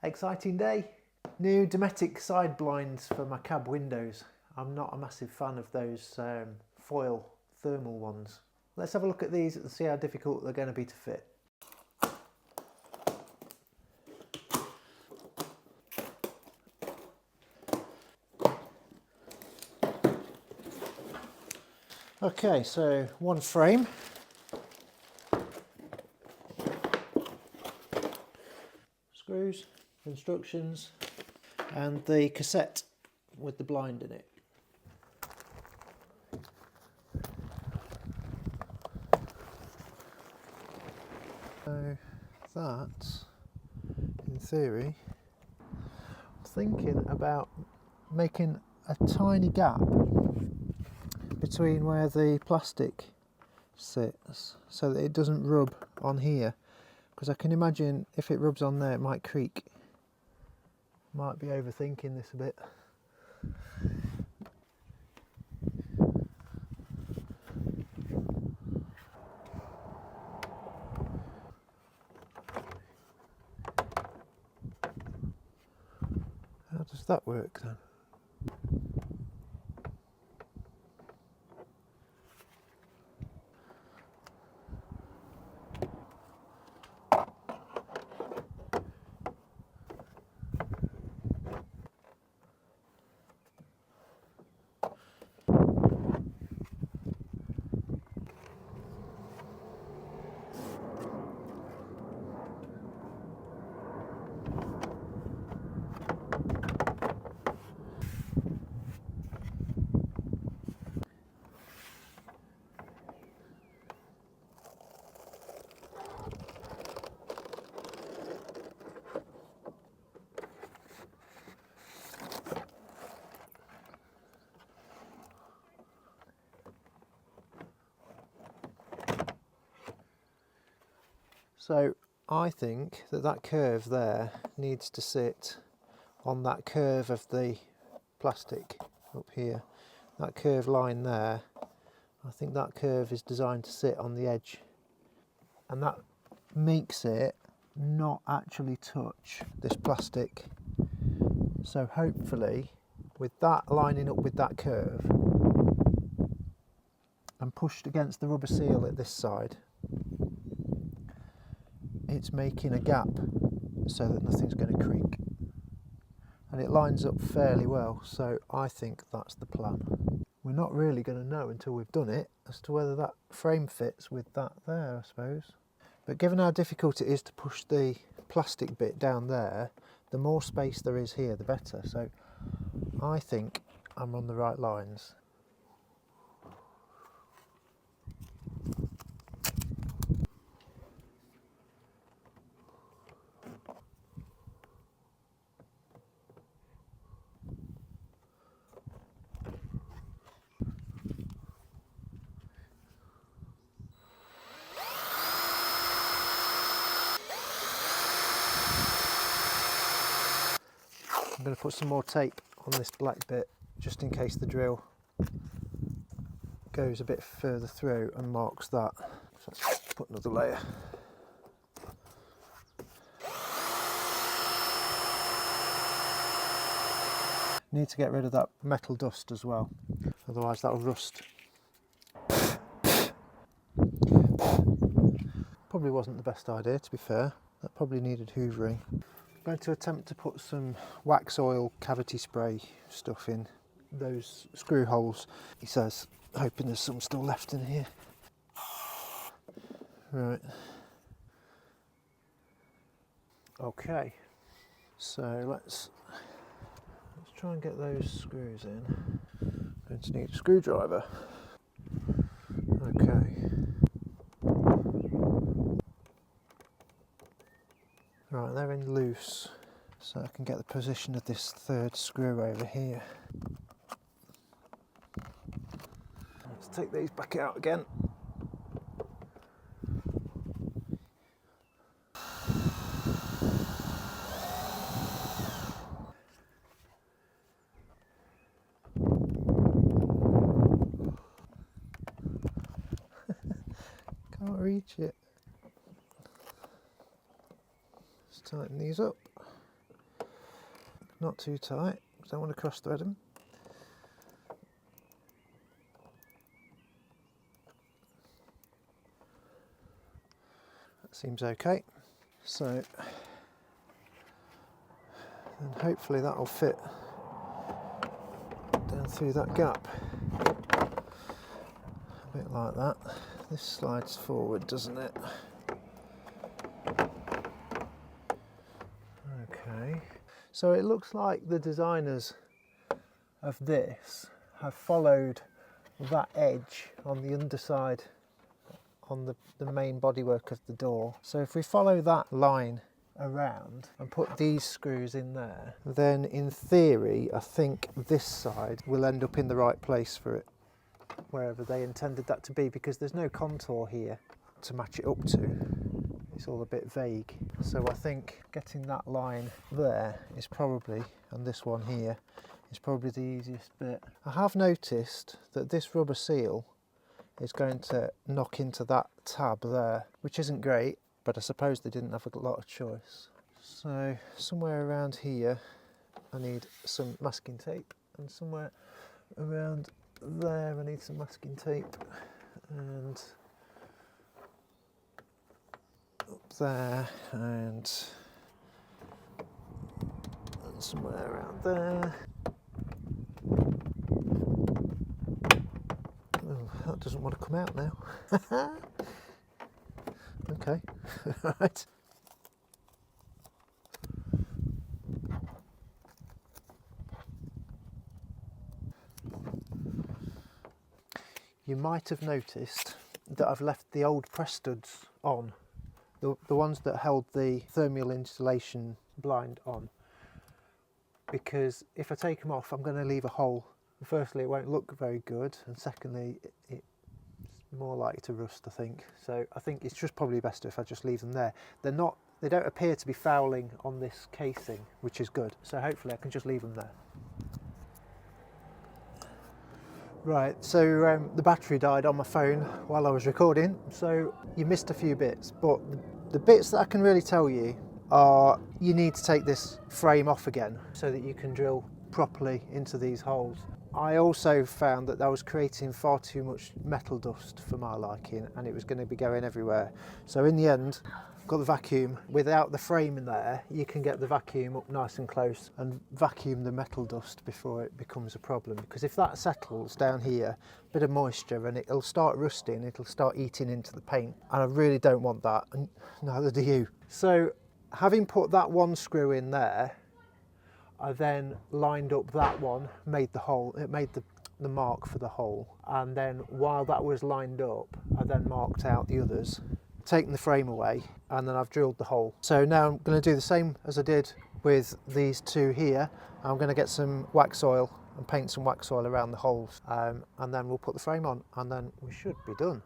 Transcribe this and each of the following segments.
Exciting day. New Dometic side blinds for my cab windows. I'm not a massive fan of those foil thermal ones. Let's have a look at these and see how difficult they're going to be to fit. Okay, so one frame. Screws, instructions, and the cassette with the blind in it. So that, in theory, I'm thinking about making a tiny gap between where the plastic sits so that it doesn't rub on here, because I can imagine if it rubs on there it might creak. Might be overthinking this a bit. How does that work then? So I think that that curve there needs to sit on that curve of the plastic up here. That curved line there, I think that curve is designed to sit on the edge, and that makes it not actually touch this plastic. So hopefully with that lining up with that curve and pushed against the rubber seal at this side, it's making a gap so that nothing's going to creak, and it lines up fairly well, so I think that's the plan. We're not really going to know until we've done it as to whether that frame fits with that there, I suppose. But given how difficult it is to push the plastic bit down there, the more space there is here the better, so I think I'm on the right lines. I'm going to put some more tape on this black bit just in case the drill goes a bit further through and marks that. So let's put another layer. Need to get rid of that metal dust as well, otherwise that'll rust. Probably wasn't the best idea, to be fair. That probably needed hoovering. I'm going to attempt to put some wax oil cavity spray stuff in those screw holes, he says, hoping there's some still left in here. Right. Okay, so let's try and get those screws in. Going to need a screwdriver. Okay. Right, they're in loose, so I can get the position of this third screw over here. Let's take these back out again. Can't reach it. Let's tighten these up. not too tight, don't want to cross thread them. That seems okay. So, and hopefully that'll fit down through that gap. A bit like that. This slides forward, doesn't it? Okay. So it looks like the designers of this have followed that edge on the underside on the main bodywork of the door. So if we follow that line around and put these screws in there, then in theory I think this side will end up in the right place for it, wherever they intended that to be, because there's no contour here to match it up to. It's all a bit vague. So I think getting that line there is probably, and this one here, is probably the easiest bit. I have noticed that this rubber seal is going to knock into that tab there, which isn't great, but I suppose they didn't have a lot of choice. So somewhere around here I need some masking tape, and somewhere around there I need some masking tape, and up there, and somewhere around there. Oh, that doesn't want to come out now. Okay, right. You might have noticed that I've left the old press studs on, the ones that held the thermal insulation blind on, because if I take them off I'm going to leave a hole. Firstly, it won't look very good, and secondly it's more likely to rust, I think. So I think it's just probably best if I just leave them there. They don't appear to be fouling on this casing, which is good, so hopefully I can just leave them there. Right, so the battery died on my phone while I was recording, so you missed a few bits, but the bits that I can really tell you are you need to take this frame off again so that you can drill properly into these holes. I also found that I was creating far too much metal dust for my liking, and it was going to be going everywhere. So in the end, got the vacuum. Without the frame in there, you can get the vacuum up nice and close and vacuum the metal dust before it becomes a problem. Because if that settles down here, a bit of moisture, and it'll start rusting, it'll start eating into the paint. And I really don't want that, and neither do you. So having put that one screw in there, I then lined up that one, made the hole, it made the mark for the hole. And then while that was lined up, I then marked out the others, taken the frame away, and then I've drilled the hole. So now I'm going to do the same as I did with these two here. I'm going to get some wax oil and paint some wax oil around the holes, and then we'll put the frame on, and then we should be done.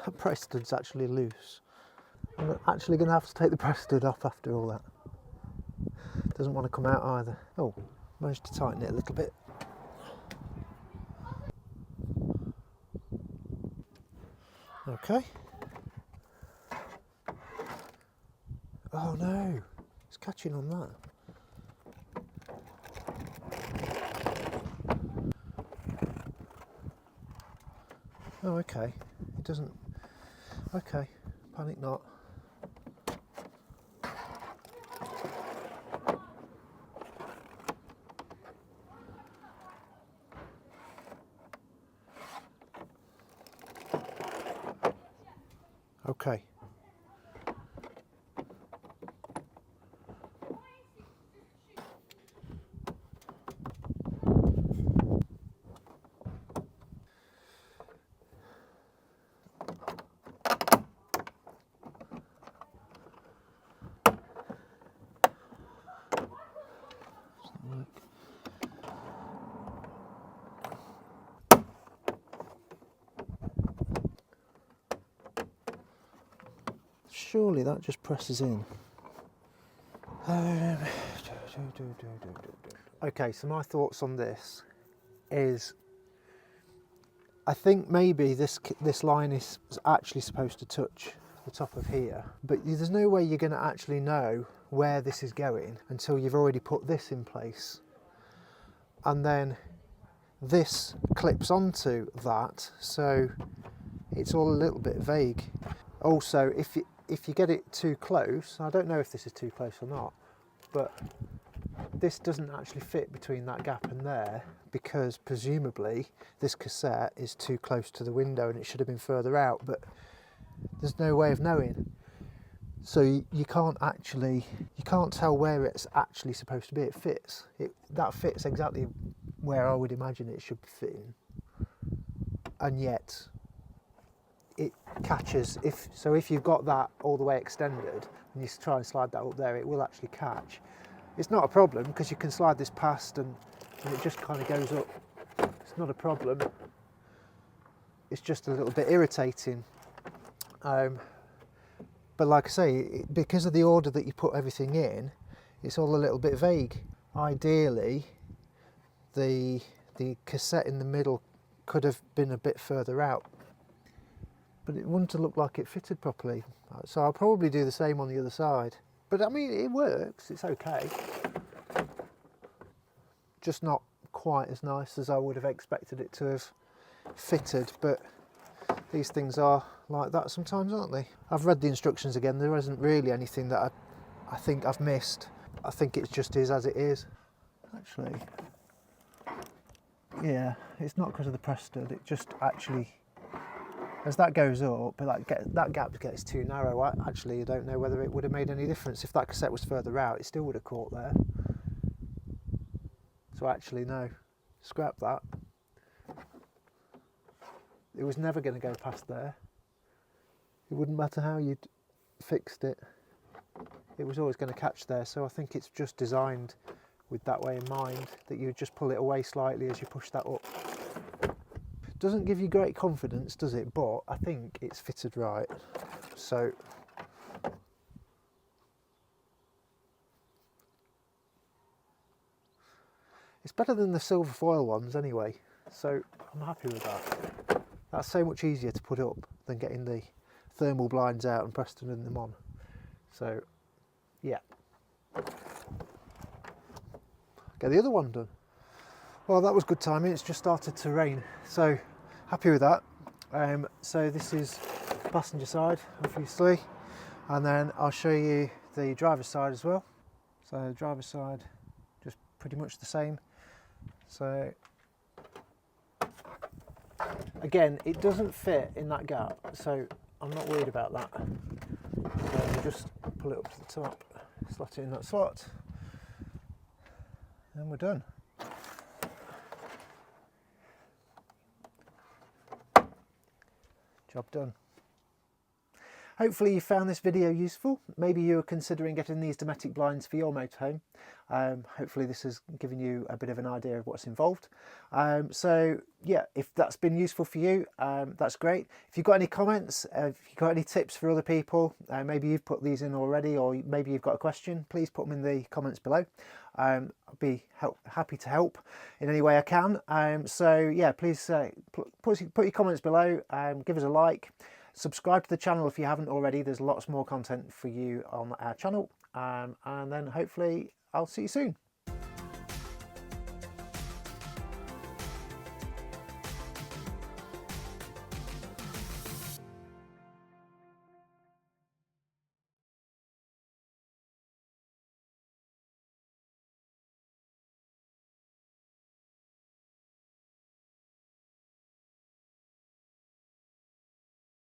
That press stud's actually loose. I'm actually going to have to take the press stud off after all that. Doesn't want to come out either. Oh, managed to tighten it a little bit. Okay. Oh no, it's catching on that. Oh, okay. It doesn't. Okay, panic not. Okay. surely that just presses in. Okay, so my thoughts on this is, I think maybe this line is actually supposed to touch the top of here, but there's no way you're going to actually know where this is going until you've already put this in place, and then this clips onto that, so it's all a little bit vague. Also, if you get it too close, I don't know if this is too close or not, but this doesn't actually fit between that gap and there, because presumably this cassette is too close to the window and it should have been further out, but there's no way of knowing. So you can't tell where it's actually supposed to be. It fits. That fits exactly where I would imagine it should be fitting, and yet it catches. If you've got that all the way extended and you try and slide that up there, it will actually catch. It's not a problem because you can slide this past and it just kind of goes up. It's not a problem. It's just a little bit irritating. But like I say, because of the order that you put everything in, it's all a little bit vague. Ideally, the cassette in the middle could have been a bit further out, but it wouldn't have looked like it fitted properly. So I'll probably do the same on the other side. But I mean, it works, it's okay. Just not quite as nice as I would have expected it to have fitted, but these things are like that sometimes, aren't they? I've read the instructions again. There isn't really anything that I think I've missed. I think it just is as it is. Actually, yeah, it's not because of the press stud. It just actually, as that goes up, that gap gets too narrow. I don't know whether it would have made any difference. If that cassette was further out, it still would have caught there. So actually, no, scrap that. It was never going to go past there. It wouldn't matter how you'd fixed it. It was always going to catch there. So I think it's just designed with that way in mind, that you just pull it away slightly as you push that up. Doesn't give you great confidence, does it? But I think it's fitted right. So it's better than the silver foil ones anyway. So I'm happy with that. That's so much easier to put up than getting the thermal blinds out and Prestoning them on. So yeah. Get the other one done. Well, that was good timing. It's just started to rain, so happy with that. So this is passenger side, obviously, and then I'll show you the driver's side as well. So the driver's side, just pretty much the same. So again, it doesn't fit in that gap, so I'm not worried about that. So just pull it up to the top, slot it in that slot, and we're done. Job done. Hopefully you found this video useful. Maybe you're considering getting these Dometic blinds for your motorhome. Hopefully this has given you a bit of an idea of what's involved. So yeah, if that's been useful for you, that's great. If you've got any comments, if you've got any tips for other people, maybe you've put these in already, or maybe you've got a question, please put them in the comments below. I'll be happy to help in any way I can. So yeah, please put your comments below, give us a like. Subscribe to the channel if you haven't already. There's lots more content for you on our channel, and then hopefully I'll see you soon.